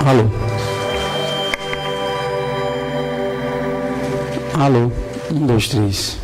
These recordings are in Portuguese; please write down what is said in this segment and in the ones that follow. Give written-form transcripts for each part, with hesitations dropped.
Alô? Alô? Um, dois, três.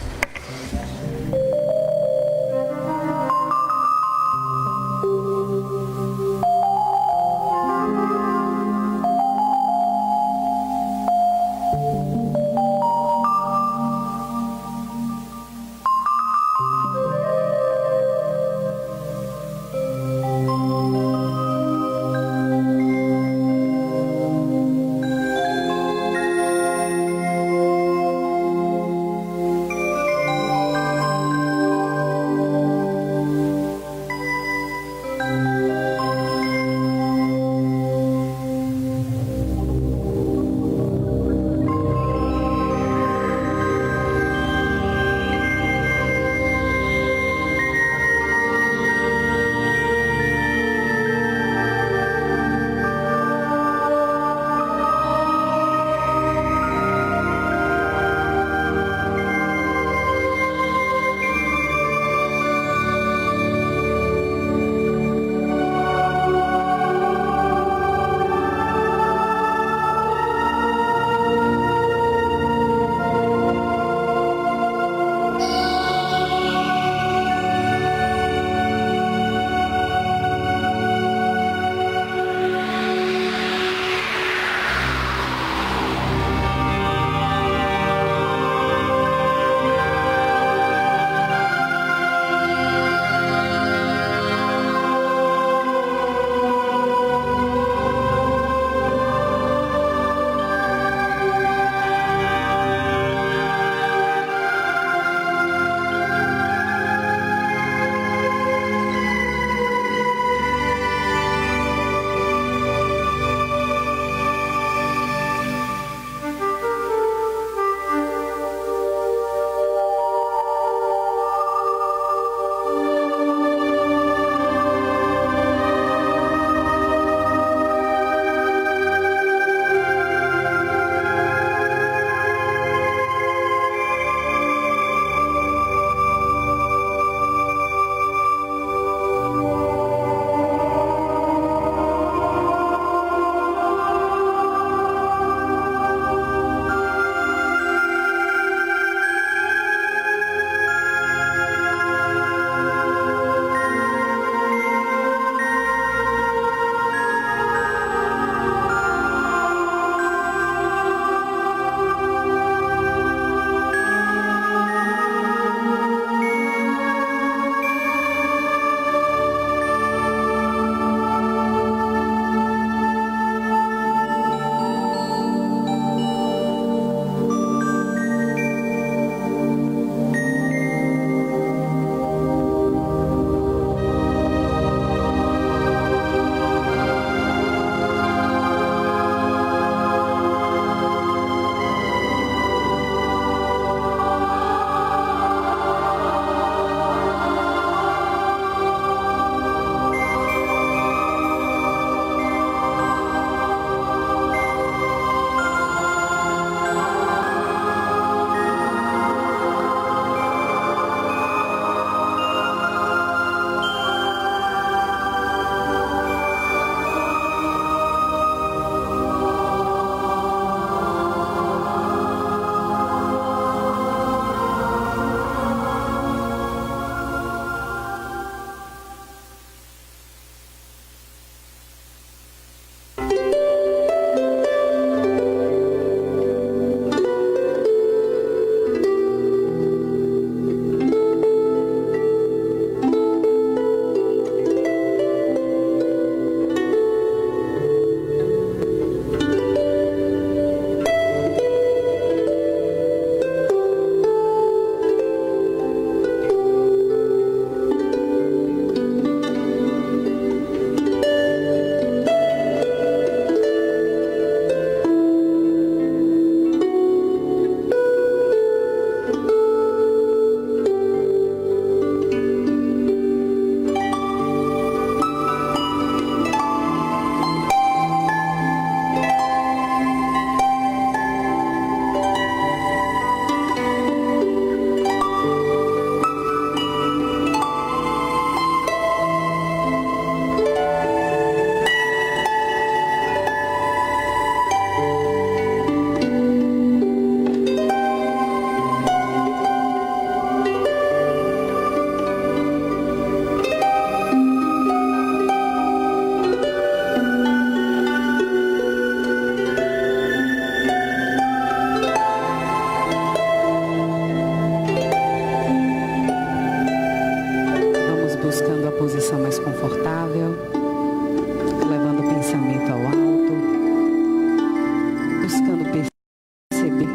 buscando perceber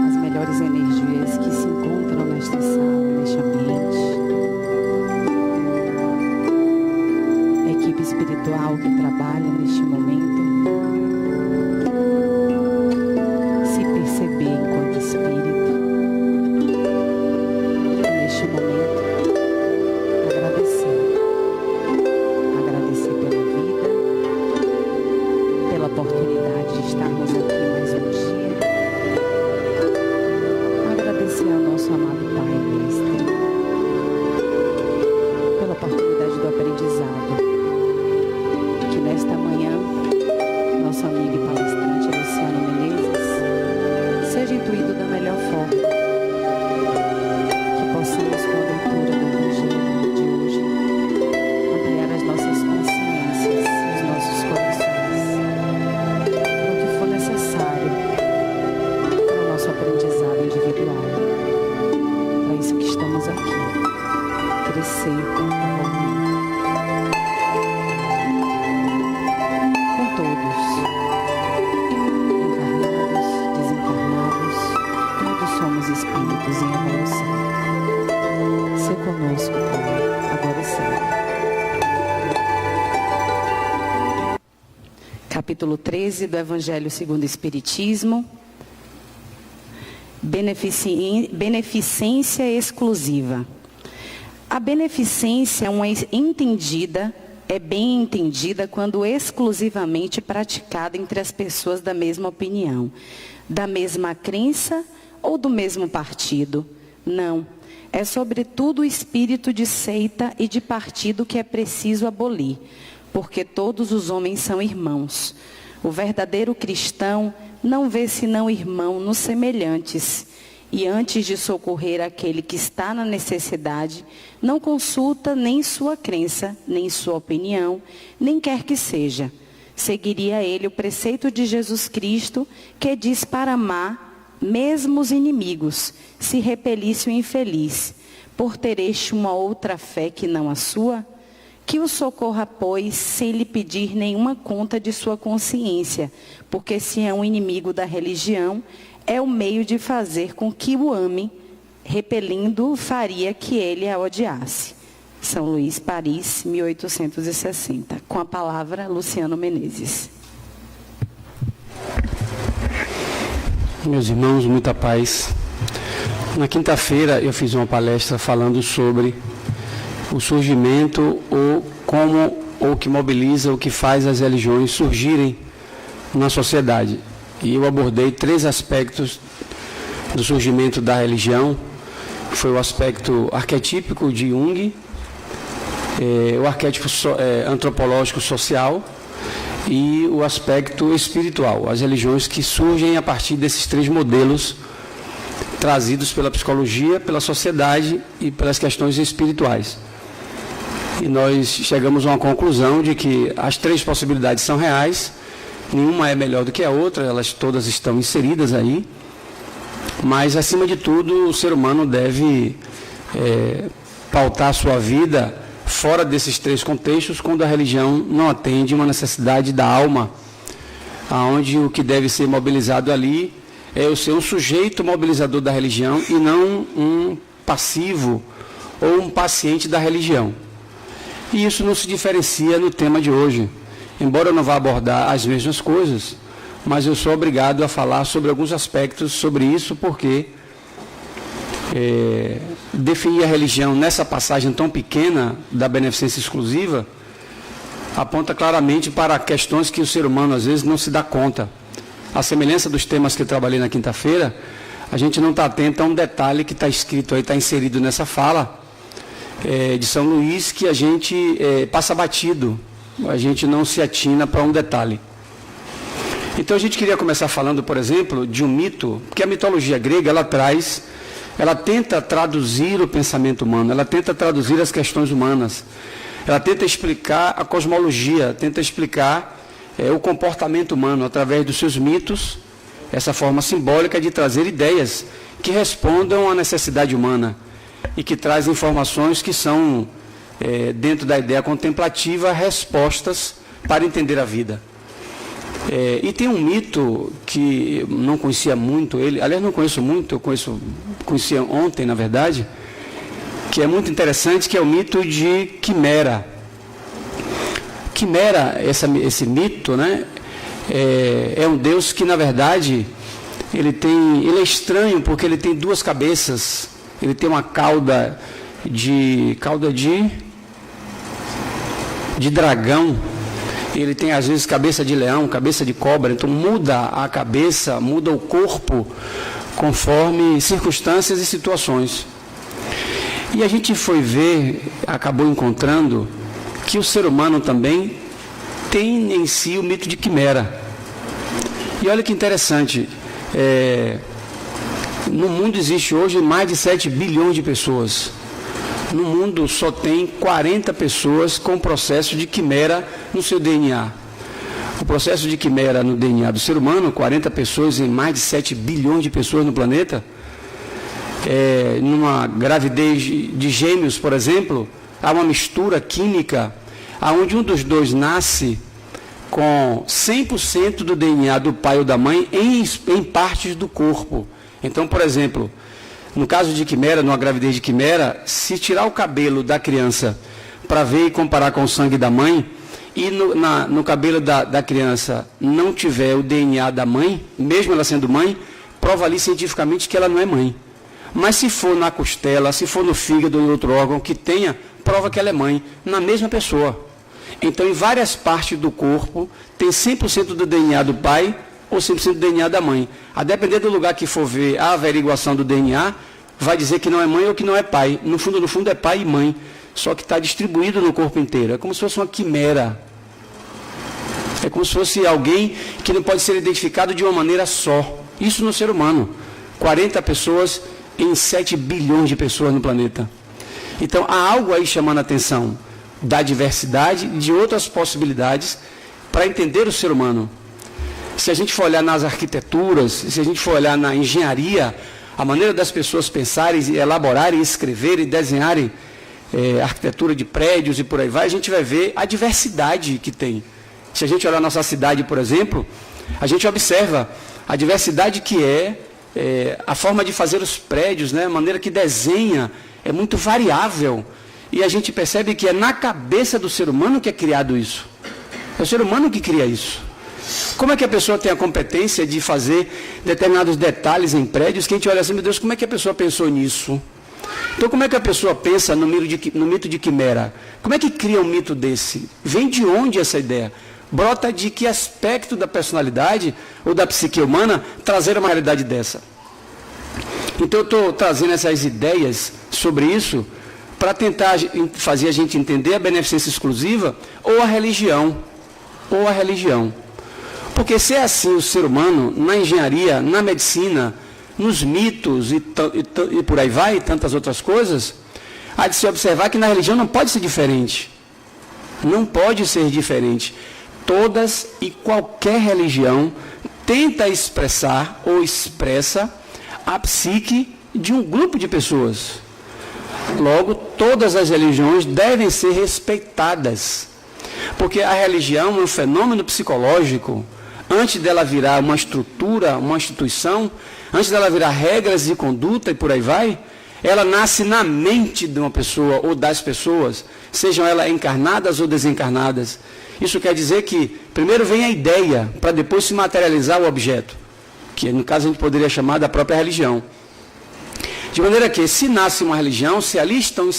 as melhores energias que se encontram nesta sala, neste ambiente. A equipe espiritual que trabalha neste momento. Se perceber enquanto espírito. Neste momento, agradecer pela vida, pela oportunidade de estarmos aqui mais um dia. Agradecer ao nosso amado Pai Mestre pela oportunidade do aprendizado, que nesta manhã nosso amigo e palestrante Luciano Menezes seja intuído da melhor forma, que possamos com a leitura do Evangelho de hoje ampliar as nossas consciências, os nossos corações, para o que for necessário para o nosso aprendizado individual. É isso que estamos aqui, crescer, evoluir. Com todos, encarnados, desencarnados, todos somos espíritos em evolução. Ser conosco, Pai, agora e sempre. Capítulo 13 do Evangelho segundo o Espiritismo. Beneficência exclusiva. A beneficência é bem entendida quando exclusivamente praticada entre as pessoas da mesma opinião, da mesma crença ou do mesmo partido. Não, é sobretudo o espírito de seita e de partido que é preciso abolir, porque todos os homens são irmãos. O verdadeiro cristão não vê senão irmão nos semelhantes, e antes de socorrer aquele que está na necessidade, não consulta nem sua crença, nem sua opinião, nem quer que seja. Seguiria ele o preceito de Jesus Cristo, que diz para amar mesmo os inimigos, se repelisse o infeliz, por ter este uma outra fé que não a sua? Que o socorra, pois, sem lhe pedir nenhuma conta de sua consciência, porque se é um inimigo da religião, é o meio de fazer com que o ame, repelindo-o, faria que ele a odiasse. São Luís, Paris, 1860. Com a palavra, Luciano Menezes. Meus irmãos, muita paz. Na quinta-feira eu fiz uma palestra falando sobre o surgimento ou como ou que mobiliza, o que faz as religiões surgirem na sociedade. E eu abordei 3 aspectos do surgimento da religião. Foi o aspecto arquetípico de Jung, o arquétipo antropológico social e o aspecto espiritual. As religiões que surgem a partir desses 3 modelos trazidos pela psicologia, pela sociedade e pelas questões espirituais. E nós chegamos a uma conclusão de que as 3 possibilidades são reais, nenhuma é melhor do que a outra, elas todas estão inseridas aí, mas, acima de tudo, o ser humano deve pautar a sua vida fora desses 3 contextos, quando a religião não atende uma necessidade da alma, onde o que deve ser mobilizado ali é o ser um sujeito mobilizador da religião e não um passivo ou um paciente da religião. E isso não se diferencia no tema de hoje. Embora eu não vá abordar as mesmas coisas, mas eu sou obrigado a falar sobre alguns aspectos sobre isso, porque definir a religião nessa passagem tão pequena da beneficência exclusiva aponta claramente para questões que o ser humano às vezes não se dá conta. A semelhança dos temas que eu trabalhei na quinta-feira, a gente não está atento a um detalhe que está escrito aí, está inserido nessa fala de São Luís, que a gente passa batido, a gente não se atina para um detalhe. Então a gente queria começar falando, por exemplo, de um mito, porque a mitologia grega, ela tenta traduzir o pensamento humano, ela tenta traduzir as questões humanas, ela tenta explicar a cosmologia, tenta explicar o comportamento humano através dos seus mitos, essa forma simbólica de trazer ideias que respondam à necessidade humana e que trazem informações que são, dentro da ideia contemplativa, respostas para entender a vida. E tem um mito que eu não conhecia muito ele, aliás, não conheço muito, conhecia ontem, na verdade, que é muito interessante, que é o mito de Quimera. Quimera, esse mito, né, é um Deus que, na verdade, ele é estranho porque ele tem duas cabeças. Ele tem uma cauda de dragão. Ele tem, às vezes, cabeça de leão, cabeça de cobra. Então, muda a cabeça, muda o corpo, conforme circunstâncias e situações. E a gente foi ver, acabou encontrando, que o ser humano também tem em si o mito de Quimera. E olha que interessante, no mundo existe hoje mais de 7 bilhões de pessoas. No mundo só tem 40 pessoas com processo de Quimera no seu DNA. O processo de Quimera no DNA do ser humano, 40 pessoas em mais de 7 bilhões de pessoas no planeta. Numa gravidez de gêmeos, por exemplo, há uma mistura química, onde um dos dois nasce com 100% do DNA do pai ou da mãe em partes do corpo. Então, por exemplo, no caso de Quimera, numa gravidez de Quimera, se tirar o cabelo da criança para ver e comparar com o sangue da mãe, e no cabelo da criança não tiver o DNA da mãe, mesmo ela sendo mãe, prova ali cientificamente que ela não é mãe. Mas se for na costela, se for no fígado ou em outro órgão que tenha, prova que ela é mãe, na mesma pessoa. Então, em várias partes do corpo, tem 100% do DNA do pai ou 100% do DNA da mãe. A depender do lugar que for ver a averiguação do DNA, vai dizer que não é mãe ou que não é pai. No fundo é pai e mãe, só que está distribuído no corpo inteiro. É como se fosse uma quimera. É como se fosse alguém que não pode ser identificado de uma maneira só. Isso no ser humano. 40 pessoas em 7 bilhões de pessoas no planeta. Então, há algo aí chamando a atenção da diversidade e de outras possibilidades para entender o ser humano. Se a gente for olhar nas arquiteturas, se a gente for olhar na engenharia, a maneira das pessoas pensarem, elaborarem, escreverem, desenharem arquitetura de prédios e por aí vai, a gente vai ver a diversidade que tem. Se a gente olhar a nossa cidade, por exemplo, a gente observa a diversidade que a forma de fazer os prédios, né, a maneira que desenha, é muito variável. E a gente percebe que é na cabeça do ser humano que é criado isso. É o ser humano que cria isso. Como é que a pessoa tem a competência de fazer determinados detalhes em prédios que a gente olha assim, meu Deus, como é que a pessoa pensou nisso? Então, como é que a pessoa pensa no mito de Quimera? Como é que cria um mito desse? Vem de onde essa ideia? Brota de que aspecto da personalidade ou da psique humana trazer uma realidade dessa? Então, eu estou trazendo essas ideias sobre isso para tentar fazer a gente entender a beneficência exclusiva ou a religião. Porque se é assim o ser humano, na engenharia, na medicina, nos mitos e por aí vai, e tantas outras coisas, há de se observar que na religião não pode ser diferente. Não pode ser diferente. Todas e qualquer religião tenta expressar ou expressa a psique de um grupo de pessoas. Logo, todas as religiões devem ser respeitadas. Porque a religião é um fenômeno psicológico. Antes dela virar uma estrutura, uma instituição, antes dela virar regras de conduta e por aí vai, ela nasce na mente de uma pessoa ou das pessoas, sejam elas encarnadas ou desencarnadas. Isso quer dizer que primeiro vem a ideia, para depois se materializar o objeto, que no caso a gente poderia chamar da própria religião. De maneira que, se nasce uma religião, se ali estão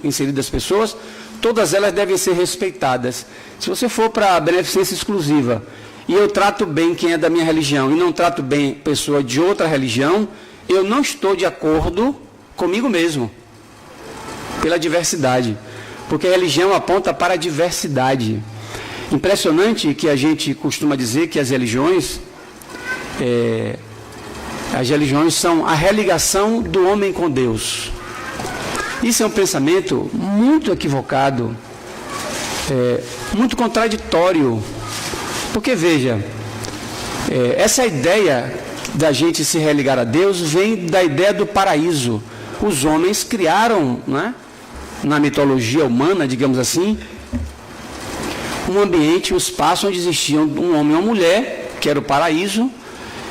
inseridas pessoas, todas elas devem ser respeitadas. Se você for para a beneficência exclusiva, e eu trato bem quem é da minha religião, e não trato bem pessoa de outra religião, eu não estou de acordo comigo mesmo, pela diversidade. Porque a religião aponta para a diversidade. Impressionante que a gente costuma dizer que as religiões são a religação do homem com Deus. Isso é um pensamento muito equivocado, muito contraditório. Porque, veja, essa ideia da gente se religar a Deus vem da ideia do paraíso. Os homens criaram, né, na mitologia humana, digamos assim, um ambiente, um espaço onde existiam um homem e uma mulher, que era o paraíso,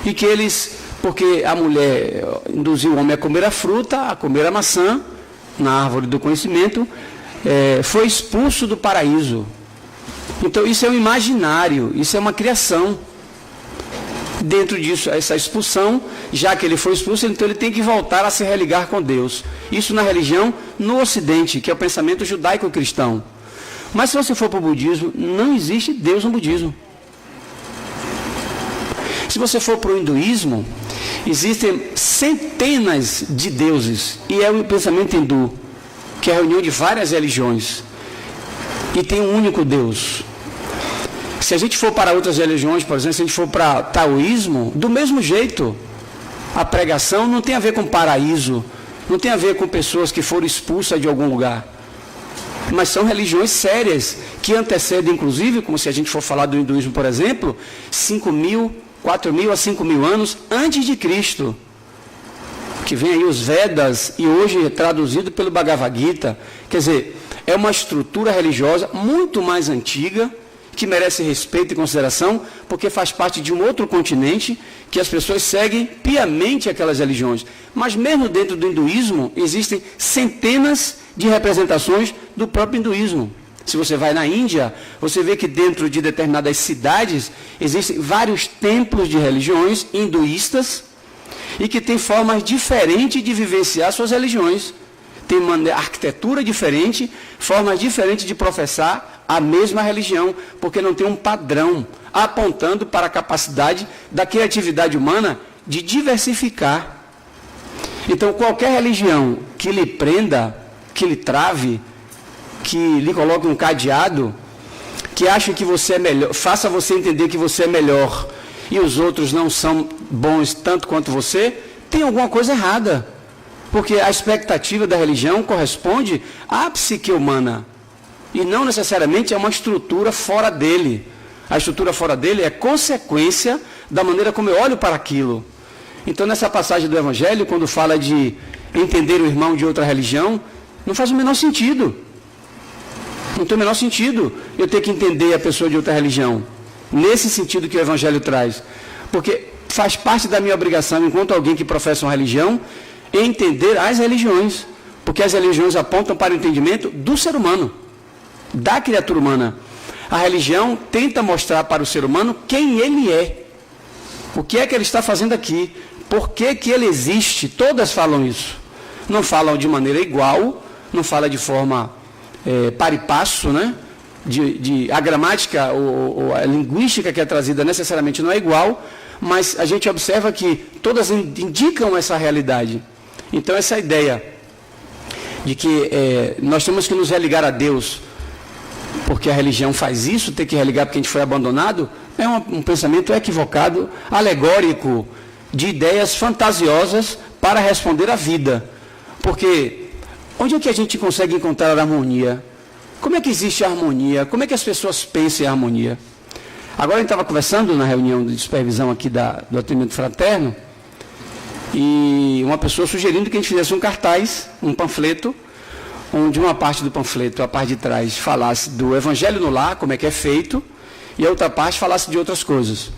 e que eles, porque a mulher induziu o homem a comer a fruta, a comer a maçã, na árvore do conhecimento, foi expulso do paraíso. Então isso é um imaginário, isso é uma criação. Dentro disso, essa expulsão, já que ele foi expulso, então ele tem que voltar a se religar com Deus. Isso na religião no Ocidente, que é o pensamento judaico-cristão. Mas se você for para o budismo, não existe Deus no budismo. Se você for para o hinduísmo, existem centenas de deuses, e é o pensamento hindu, que é a reunião de várias religiões, e tem um único Deus. Se a gente for para outras religiões, por exemplo, se a gente for para taoísmo, do mesmo jeito, a pregação não tem a ver com paraíso, não tem a ver com pessoas que foram expulsas de algum lugar, mas são religiões sérias, que antecedem, inclusive, como se a gente for falar do hinduísmo, por exemplo, 4.000 a 5.000 anos antes de Cristo, que vem aí os Vedas, e hoje é traduzido pelo Bhagavad Gita. Quer dizer, é uma estrutura religiosa muito mais antiga, que merece respeito e consideração, porque faz parte de um outro continente, que as pessoas seguem piamente aquelas religiões. Mas mesmo dentro do hinduísmo, existem centenas de representações do próprio hinduísmo. Se você vai na Índia, você vê que dentro de determinadas cidades, existem vários templos de religiões hinduístas, e que têm formas diferentes de vivenciar suas religiões. Tem uma arquitetura diferente, formas diferentes de professar a mesma religião, porque não tem um padrão apontando para a capacidade da criatividade humana de diversificar. Então, qualquer religião que lhe prenda, que lhe trave, que lhe coloque um cadeado, que ache que você é melhor, faça você entender que você é melhor e os outros não são bons tanto quanto você, tem alguma coisa errada. Porque a expectativa da religião corresponde à psique humana. E não necessariamente é uma estrutura fora dele. A estrutura fora dele é consequência da maneira como eu olho para aquilo. Então, nessa passagem do Evangelho, quando fala de entender o irmão de outra religião, não faz o menor sentido. Não tem o menor sentido eu ter que entender a pessoa de outra religião, nesse sentido que o Evangelho traz. Porque faz parte da minha obrigação, enquanto alguém que professa uma religião, entender as religiões. Porque as religiões apontam para o entendimento do ser humano, da criatura humana. A religião tenta mostrar para o ser humano quem ele é, o que é que ele está fazendo aqui, por que que ele existe. Todas falam isso. Não falam de maneira igual, não falam de forma par e passo, né? A gramática ou a linguística que é trazida necessariamente não é igual, mas a gente observa que todas indicam essa realidade. Então, essa ideia de que nós temos que nos religar a Deus porque a religião faz isso, ter que religar porque a gente foi abandonado, é um pensamento equivocado, alegórico, de ideias fantasiosas para responder à vida. Porque onde é que a gente consegue encontrar a harmonia? Como é que existe a harmonia? Como é que as pessoas pensam em harmonia? Agora a gente estava conversando na reunião de supervisão aqui do atendimento fraterno, e uma pessoa sugerindo que a gente fizesse um cartaz, um panfleto, onde uma parte do panfleto, a parte de trás, falasse do Evangelho no lar, como é que é feito, e a outra parte falasse de outras coisas.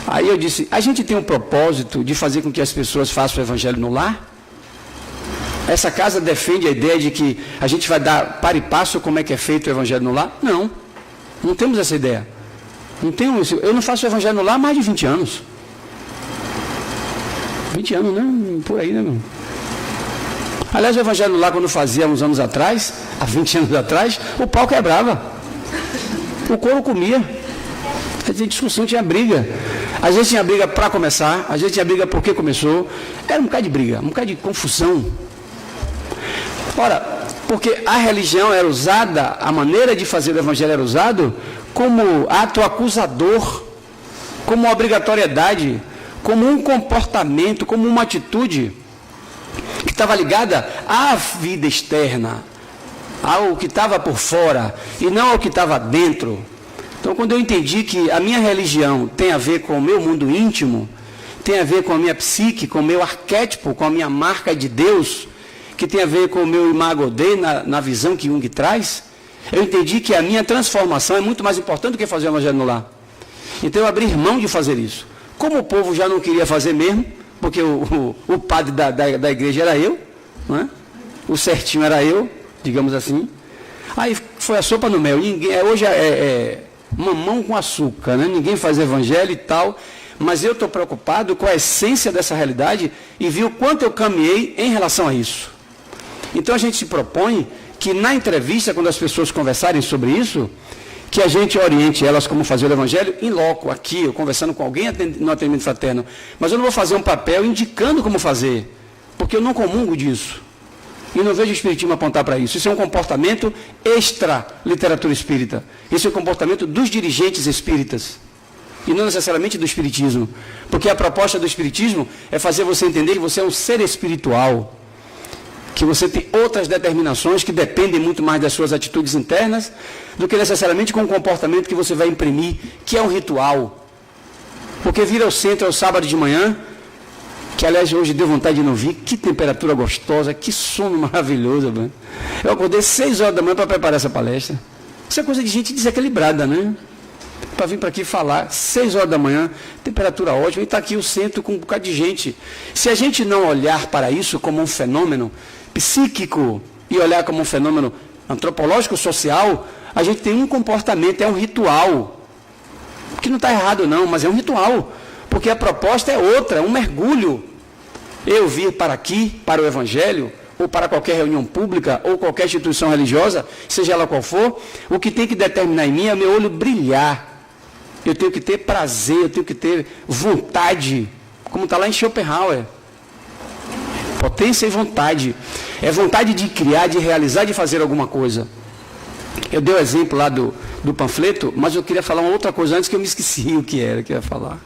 Aí eu disse, a gente tem um propósito de fazer com que as pessoas façam o Evangelho no lar? Essa casa defende a ideia de que a gente vai dar par e passo como é que é feito o Evangelho no lar? Não, não temos essa ideia. Eu não faço o Evangelho no lar há mais de 20 anos. 20 anos, né? Por aí, né, meu? Aliás, o Evangelho no lar, quando fazia uns anos atrás, há 20 anos atrás, o pau quebrava. O couro comia. Tinha discussão, tinha briga. Às vezes tinha briga para começar, às vezes tinha briga porque começou. Era um bocado de briga, um bocado de confusão. Ora, porque a religião era usada, a maneira de fazer o Evangelho era usado como ato acusador, como obrigatoriedade, como um comportamento, como uma atitude que estava ligada à vida externa, ao que estava por fora e não ao que estava dentro. Então, quando eu entendi que a minha religião tem a ver com o meu mundo íntimo, tem a ver com a minha psique, com o meu arquétipo, com a minha marca de Deus, que tem a ver com o meu imago Dei na visão que Jung traz, Eu entendi que a minha transformação é muito mais importante do que fazer o evangelho no lar. Então eu abri mão de fazer isso. Como o povo já não queria fazer mesmo, porque o padre da igreja era eu, não é? O certinho era eu, digamos assim. Aí foi a sopa no mel. Hoje é mamão com açúcar, né? Ninguém faz evangelho e tal. Mas eu estou preocupado com a essência dessa realidade e vi o quanto eu caminhei em relação a isso. Então a gente se propõe que na entrevista, quando as pessoas conversarem sobre isso, que a gente oriente elas como fazer o evangelho em loco, aqui, eu conversando com alguém no atendimento fraterno. Mas eu não vou fazer um papel indicando como fazer, porque eu não comungo disso. E não vejo o espiritismo apontar para isso. Isso é um comportamento extra literatura espírita. Isso é um comportamento dos dirigentes espíritas. E não necessariamente do espiritismo. Porque a proposta do espiritismo é fazer você entender que você é um ser espiritual. Que você tem outras determinações que dependem muito mais das suas atitudes internas do que necessariamente com o comportamento que você vai imprimir, que é um ritual. Porque vir ao centro ao sábado de manhã, que aliás hoje deu vontade de não vir, que temperatura gostosa, que sono maravilhoso. Mano. Eu acordei 6 horas da manhã para preparar essa palestra. Isso é coisa de gente desequilibrada, né? Para vir para aqui falar, 6 horas da manhã, temperatura ótima, e está aqui o centro com um bocado de gente. Se a gente não olhar para isso como um fenômeno psíquico e olhar como um fenômeno antropológico, social, a gente tem um comportamento, é um ritual. Que não está errado não, mas é um ritual. Porque a proposta é outra, um mergulho. Eu vir para aqui, para o Evangelho, ou para qualquer reunião pública, ou qualquer instituição religiosa, seja ela qual for, o que tem que determinar em mim é o meu olho brilhar. Eu tenho que ter prazer, eu tenho que ter vontade, como está lá em Schopenhauer. Potência e vontade. É vontade de criar, de realizar, de fazer alguma coisa. Eu dei o exemplo lá do panfleto, mas eu queria falar uma outra coisa antes que eu me esqueci o que era que eu ia falar.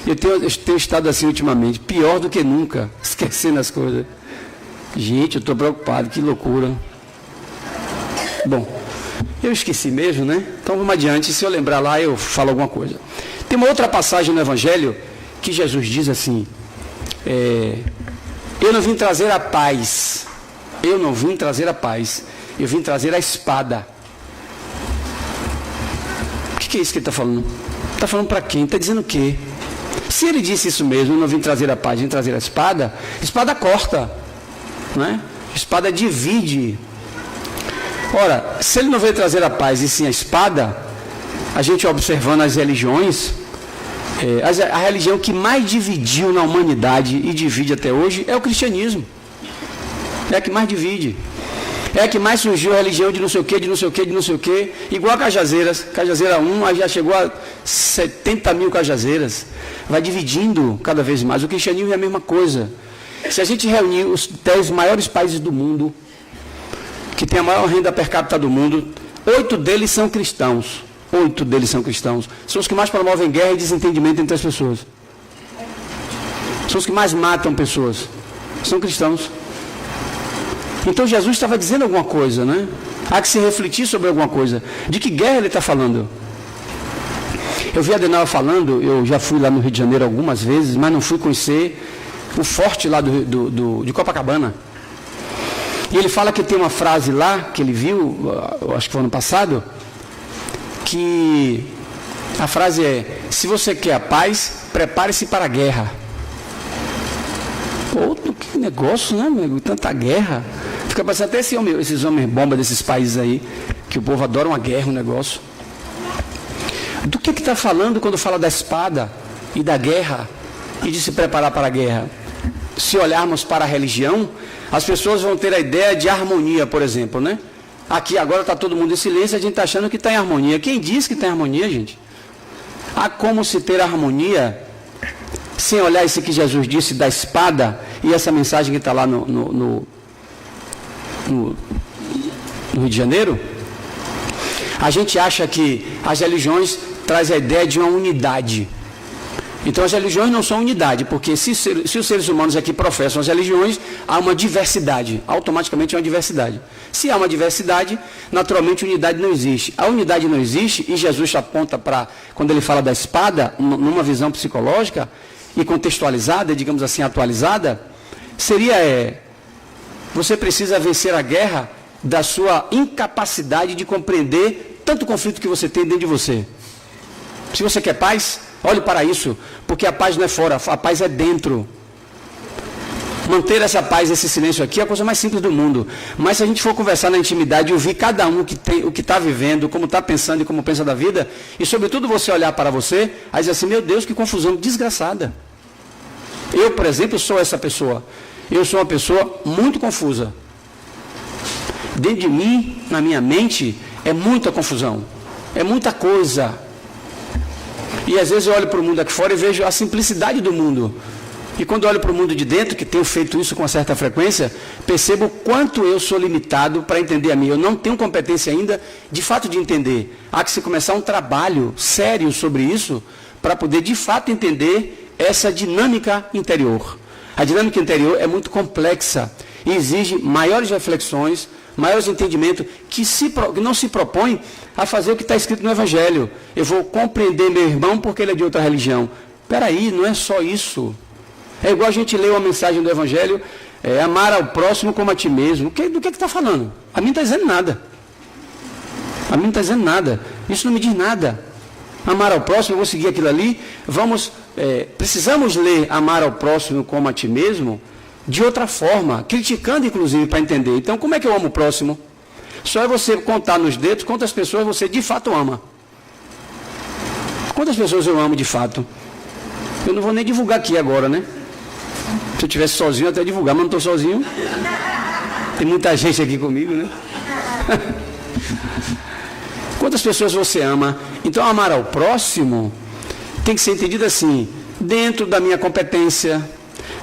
Eu tenho estado assim ultimamente, pior do que nunca, esquecendo as coisas. Gente, eu estou preocupado, que loucura. Bom, eu esqueci mesmo, né? Então vamos adiante, se eu lembrar lá eu falo alguma coisa. Tem uma outra passagem no Evangelho que Jesus diz assim, eu não vim trazer a paz, eu não vim trazer a paz, eu vim trazer a espada. O que é isso que ele está falando? Está falando para quem? Está dizendo o quê? Se ele disse isso mesmo, eu não vim trazer a paz, vim trazer a espada corta, não é? Espada divide. Ora, se ele não veio trazer a paz e sim a espada, a gente observando as religiões, a religião que mais dividiu na humanidade e divide até hoje é o cristianismo. É a que mais divide. É a que mais surgiu a religião de não sei o que, de não sei o que, de não sei o que, igual a Cajazeiras. Cajazeira 1, aí já chegou a 70 mil Cajazeiras. Vai dividindo cada vez mais. O cristianismo é a mesma coisa. Se a gente reunir os 10 maiores países do mundo, que tem a maior renda per capita do mundo, 8 deles são cristãos. 8 deles são cristãos. São os que mais promovem guerra e desentendimento entre as pessoas. São os que mais matam pessoas. São cristãos. Então Jesus estava dizendo alguma coisa, né? Há que se refletir sobre alguma coisa. De que guerra ele está falando? Eu vi Adenauer falando, eu já fui lá no Rio de Janeiro algumas vezes, mas não fui conhecer o forte lá de Copacabana. E ele fala que tem uma frase lá, que ele viu, eu acho que foi ano passado, que a frase é, se você quer a paz, prepare-se para a guerra. Pô, que negócio, né, amigo? Tanta guerra. Fica passando até esses homens bomba desses países aí, que o povo adora uma guerra, um negócio. Do que está falando quando fala da espada e da guerra e de se preparar para a guerra? Se olharmos para a religião, as pessoas vão ter a ideia de harmonia, por exemplo, né? Aqui agora está todo mundo em silêncio, a gente está achando que está em harmonia. Quem diz que está em harmonia, gente? Há como se ter harmonia sem olhar isso que Jesus disse da espada e essa mensagem que está lá no Rio de Janeiro? A gente acha que as religiões trazem a ideia de uma unidade. Então as religiões não são unidade, porque se os seres humanos aqui professam as religiões, há uma diversidade, automaticamente há uma diversidade. Se há uma diversidade, naturalmente unidade não existe. A unidade não existe, e Jesus aponta para, quando ele fala da espada, numa visão psicológica e contextualizada, digamos assim, atualizada, seria, você precisa vencer a guerra da sua incapacidade de compreender tanto conflito que você tem dentro de você. Se você quer paz, olhe para isso, porque a paz não é fora, a paz é dentro. Manter essa paz, esse silêncio aqui é a coisa mais simples do mundo. Mas se a gente for conversar na intimidade e ouvir cada um o que está vivendo, como está pensando e como pensa da vida, e sobretudo você olhar para você, aí dizer assim, meu Deus, que confusão desgraçada. Eu, por exemplo, sou essa pessoa. Eu sou uma pessoa muito confusa. Dentro de mim, na minha mente, é muita confusão. É muita coisa. E às vezes eu olho para o mundo aqui fora e vejo a simplicidade do mundo. E quando eu olho para o mundo de dentro, que tenho feito isso com uma certa frequência, percebo o quanto eu sou limitado para entender a mim. Eu não tenho competência ainda, de fato, de entender. Há que se começar um trabalho sério sobre isso, para poder, de fato, entender essa dinâmica interior. A dinâmica interior é muito complexa e exige maiores reflexões, maiores entendimentos, que não se propõe a fazer o que está escrito no Evangelho. Eu vou compreender meu irmão porque ele é de outra religião. Espera aí, não é só isso. É igual a gente ler uma mensagem do Evangelho, amar ao próximo como a ti mesmo. Do que está falando? A mim não está dizendo nada. A mim não está dizendo nada. Isso não me diz nada. Amar ao próximo, eu vou seguir aquilo ali. Precisamos ler amar ao próximo como a ti mesmo de outra forma, criticando inclusive para entender. Então, como é que eu amo o próximo? Só é você contar nos dedos quantas pessoas você de fato ama. Quantas pessoas eu amo de fato? Eu não vou nem divulgar aqui agora, né? Se eu estivesse sozinho, eu até divulgar, mas não estou sozinho. Tem muita gente aqui comigo, né? Quantas pessoas você ama? Então, amar ao próximo tem que ser entendido assim, dentro da minha competência,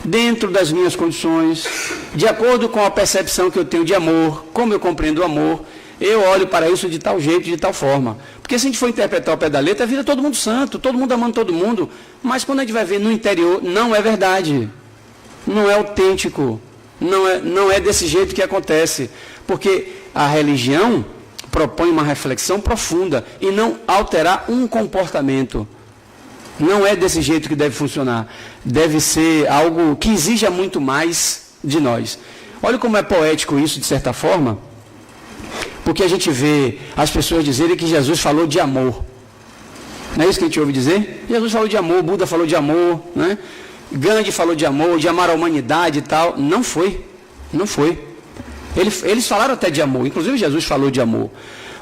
dentro das minhas condições, de acordo com a percepção que eu tenho de amor, como eu compreendo o amor, eu olho para isso de tal jeito, de tal forma. Porque se a gente for interpretar o pé da letra, vira todo mundo santo, todo mundo amando todo mundo, mas quando a gente vai ver no interior, não é verdade, não é autêntico, não é desse jeito que acontece, porque a religião propõe uma reflexão profunda e não alterar um comportamento. Não é desse jeito que deve funcionar. Deve ser algo que exija muito mais de nós. Olha como é poético isso, de certa forma, porque a gente vê as pessoas dizerem que Jesus falou de amor. Não é isso que a gente ouve dizer? Jesus falou de amor, Buda falou de amor, né? Gandhi falou de amor, de amar a humanidade e tal. Não foi. Não foi. Eles falaram até de amor, inclusive Jesus falou de amor.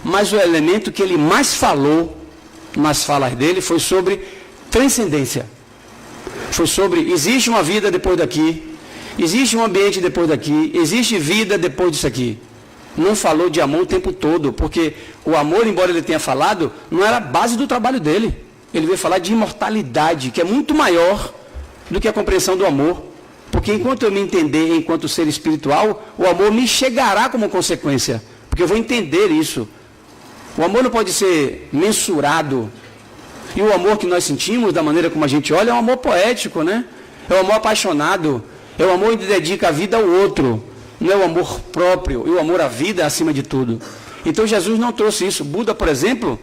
Mas o elemento que ele mais falou nas falas dele foi sobre transcendência. Foi sobre, existe uma vida depois daqui, existe um ambiente depois daqui, existe vida depois disso aqui. Não falou de amor o tempo todo, porque o amor, embora ele tenha falado, não era a base do trabalho dele. Ele veio falar de imortalidade, que é muito maior do que a compreensão do amor. Porque enquanto eu me entender enquanto ser espiritual, o amor me chegará como consequência, porque eu vou entender isso. O amor não pode ser mensurado. E o amor que nós sentimos, da maneira como a gente olha, é um amor poético, né? É um amor apaixonado. É o amor que dedica a vida ao outro. Não é o amor próprio. E o amor à vida é acima de tudo. Então Jesus não trouxe isso. Buda, por exemplo,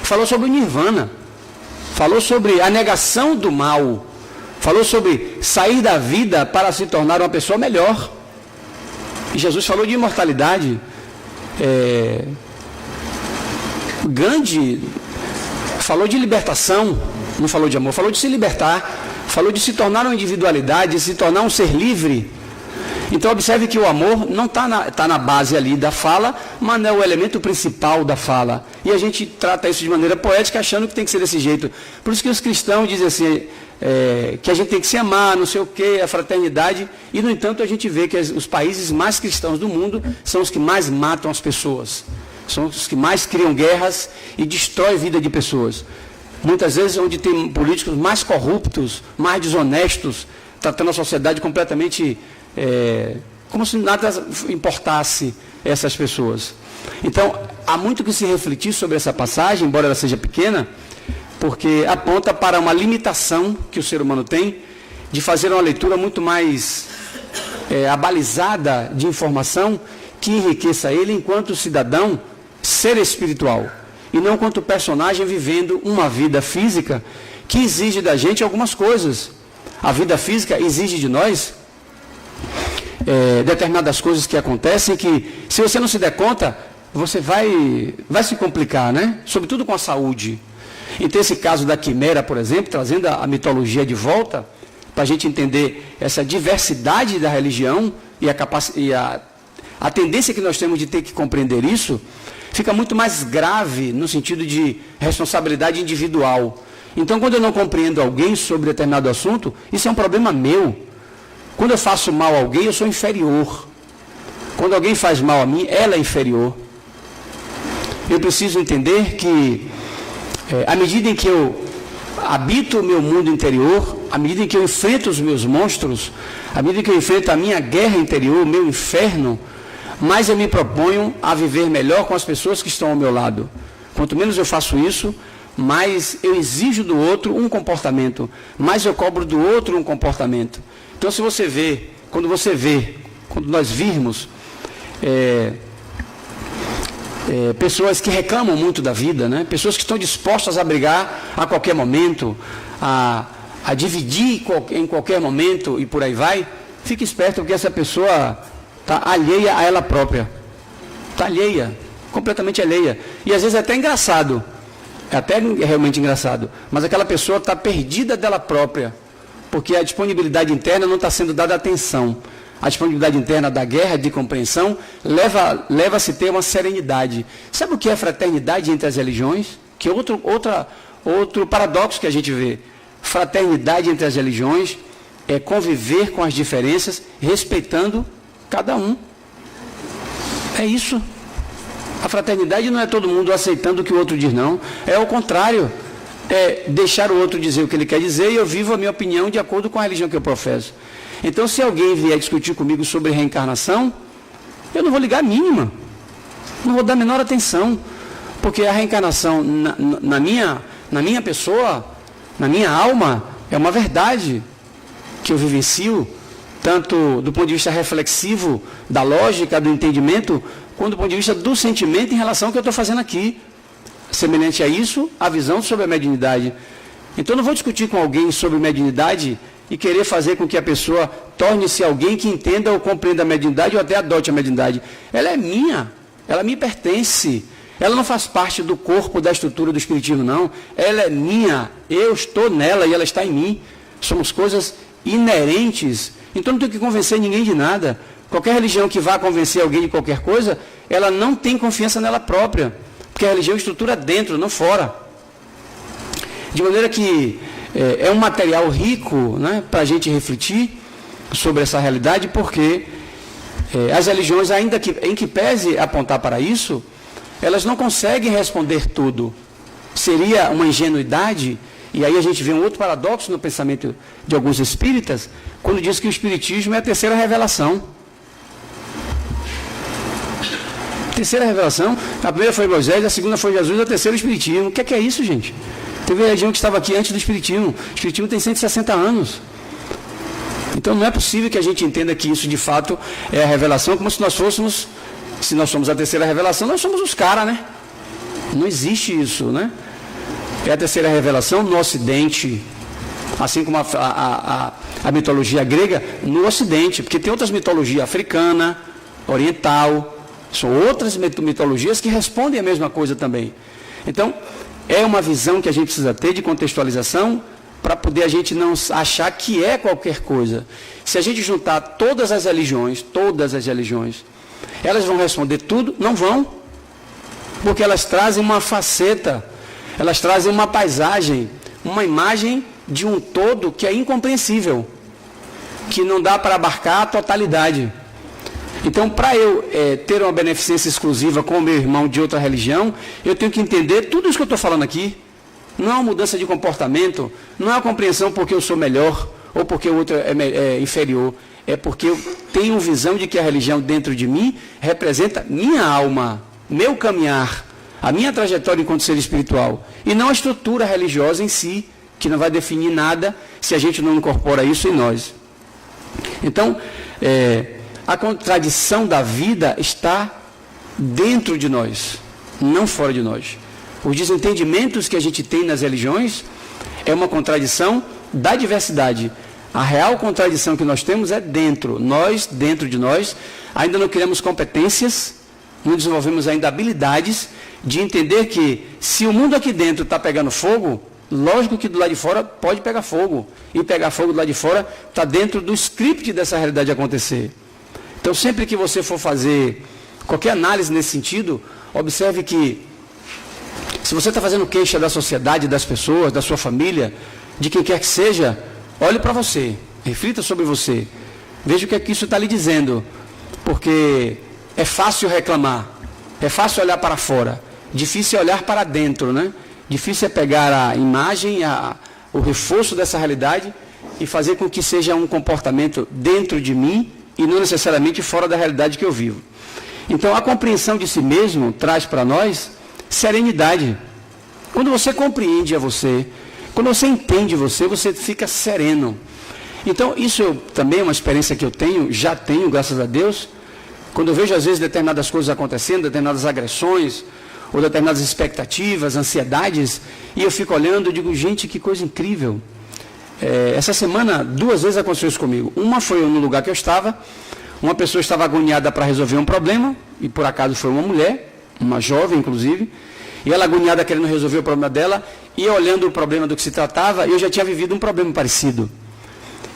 falou sobre o nirvana. Falou sobre a negação do mal. Falou sobre sair da vida para se tornar uma pessoa melhor. E Jesus falou de imortalidade. Gandhi falou de libertação, não falou de amor, falou de se libertar, falou de se tornar uma individualidade, de se tornar um ser livre. Então observe que o amor não está na base ali da fala, mas não é o elemento principal da fala. E a gente trata isso de maneira poética, achando que tem que ser desse jeito. Por isso que os cristãos dizem assim, que a gente tem que se amar, não sei o quê, a fraternidade, e no entanto a gente vê que os países mais cristãos do mundo são os que mais matam as pessoas. São os que mais criam guerras e destroem a vida de pessoas. Muitas vezes onde tem políticos mais corruptos, mais desonestos, tratando a sociedade completamente como se nada importasse essas pessoas. Então, há muito que se refletir sobre essa passagem, embora ela seja pequena, porque aponta para uma limitação que o ser humano tem de fazer uma leitura muito mais abalizada de informação que enriqueça ele enquanto cidadão, ser espiritual, e não quanto personagem vivendo uma vida física que exige da gente algumas coisas. A vida física exige de nós determinadas coisas que acontecem que, se você não se der conta, você vai se complicar, né? Sobretudo com a saúde. Então, esse caso da quimera, por exemplo, trazendo a mitologia de volta, para a gente entender essa diversidade da religião e a tendência que nós temos de ter que compreender isso, fica muito mais grave no sentido de responsabilidade individual. Então, quando eu não compreendo alguém sobre determinado assunto, isso é um problema meu. Quando eu faço mal a alguém, eu sou inferior. Quando alguém faz mal a mim, ela é inferior. Eu preciso entender que, à medida em que eu habito o meu mundo interior, à medida em que eu enfrento os meus monstros, à medida que eu enfrento a minha guerra interior, o meu inferno, mais eu me proponho a viver melhor com as pessoas que estão ao meu lado. Quanto menos eu faço isso, mais eu exijo do outro um comportamento, mais eu cobro do outro um comportamento. Então, se você vê, quando nós virmos pessoas que reclamam muito da vida, né? Pessoas que estão dispostas a brigar a qualquer momento, a dividir em qualquer momento e por aí vai, fique esperto, porque essa pessoa está alheia a ela própria. Está alheia, completamente alheia. E às vezes é até engraçado, é até realmente engraçado, mas aquela pessoa está perdida dela própria, porque a disponibilidade interna não está sendo dada atenção. A disponibilidade interna da guerra de compreensão leva-se a ter uma serenidade. Sabe o que é fraternidade entre as religiões? Que é outro paradoxo que a gente vê. Fraternidade entre as religiões é conviver com as diferenças, respeitando cada um. É isso. A fraternidade não é todo mundo aceitando o que o outro diz, não. É o contrário. É deixar o outro dizer o que ele quer dizer e eu vivo a minha opinião de acordo com a religião que eu professo. Então, se alguém vier discutir comigo sobre reencarnação, eu não vou ligar a mínima. Não vou dar a menor atenção. Porque a reencarnação na minha pessoa, na minha alma, é uma verdade que eu vivencio, tanto do ponto de vista reflexivo, da lógica, do entendimento, quanto do ponto de vista do sentimento em relação ao que eu estou fazendo aqui. Semelhante a isso, a visão sobre a mediunidade. Então, eu não vou discutir com alguém sobre mediunidade e querer fazer com que a pessoa torne-se alguém que entenda ou compreenda a mediunidade ou até adote a mediunidade. Ela é minha, ela me pertence. Ela não faz parte do corpo, da estrutura do espiritismo, não. Ela é minha, eu estou nela e ela está em mim. Somos coisas inerentes. Então não tenho que convencer ninguém de nada. Qualquer religião que vá convencer alguém de qualquer coisa, ela não tem confiança nela própria. Porque a religião estrutura dentro, não fora. De maneira que é um material rico, né, para a gente refletir sobre essa realidade, porque as religiões, ainda que em que pese apontar para isso, elas não conseguem responder tudo. Seria uma ingenuidade, e aí a gente vê um outro paradoxo no pensamento de alguns espíritas, quando diz que o espiritismo é a terceira revelação. Terceira revelação, a primeira foi Moisés, a segunda foi Jesus, a terceira o espiritismo. O que é isso, gente? Teve religião que estava aqui antes do espiritismo. O espiritismo tem 160 anos. Então não é possível que a gente entenda que isso de fato é a revelação, como se nós somos a terceira revelação, nós somos os caras, né? Não existe isso, né? É a terceira revelação no Ocidente, assim como a mitologia grega no Ocidente, porque tem outras mitologias, africana, oriental, são outras mitologias que respondem a mesma coisa também. Então, é uma visão que a gente precisa ter de contextualização para poder a gente não achar que é qualquer coisa. Se a gente juntar todas as religiões, elas vão responder tudo? Não vão. Porque elas trazem uma faceta, elas trazem uma paisagem, uma imagem de um todo que é incompreensível, que não dá para abarcar a totalidade. Então, para eu ter uma beneficência exclusiva com o meu irmão de outra religião, eu tenho que entender tudo isso que eu estou falando aqui. Não é uma mudança de comportamento, não é uma compreensão porque eu sou melhor ou porque o outro é inferior. É porque eu tenho visão de que a religião dentro de mim representa minha alma, meu caminhar, a minha trajetória enquanto ser espiritual. E não a estrutura religiosa em si, que não vai definir nada se a gente não incorpora isso em nós. Então, a contradição da vida está dentro de nós, não fora de nós. Os desentendimentos que a gente tem nas religiões é uma contradição da diversidade. A real contradição que nós temos é dentro. Nós, dentro de nós, ainda não criamos competências, não desenvolvemos ainda habilidades de entender que se o mundo aqui dentro está pegando fogo, lógico que do lado de fora pode pegar fogo. E pegar fogo do lado de fora está dentro do script dessa realidade acontecer. Então, sempre que você for fazer qualquer análise nesse sentido, observe que se você está fazendo queixa da sociedade, das pessoas, da sua família, de quem quer que seja, olhe para você, reflita sobre você, veja o que é que isso está lhe dizendo, porque é fácil reclamar, é fácil olhar para fora, difícil é olhar para dentro, né? Difícil é pegar a imagem, o reforço dessa realidade e fazer com que seja um comportamento dentro de mim e não necessariamente fora da realidade que eu vivo. Então, a compreensão de si mesmo traz para nós serenidade. Quando você compreende a você, quando você entende você fica sereno. Então, isso também é uma experiência que eu tenho, já tenho, graças a Deus, quando eu vejo às vezes determinadas coisas acontecendo, determinadas agressões, ou determinadas expectativas, ansiedades, e eu fico olhando e digo, gente, que coisa incrível. Essa semana, 2 vezes aconteceu isso comigo. Uma foi no lugar que eu estava, uma pessoa estava agoniada para resolver um problema, e por acaso foi uma mulher, uma jovem inclusive, e ela agoniada querendo resolver o problema dela, e eu olhando o problema do que se tratava, eu já tinha vivido um problema parecido.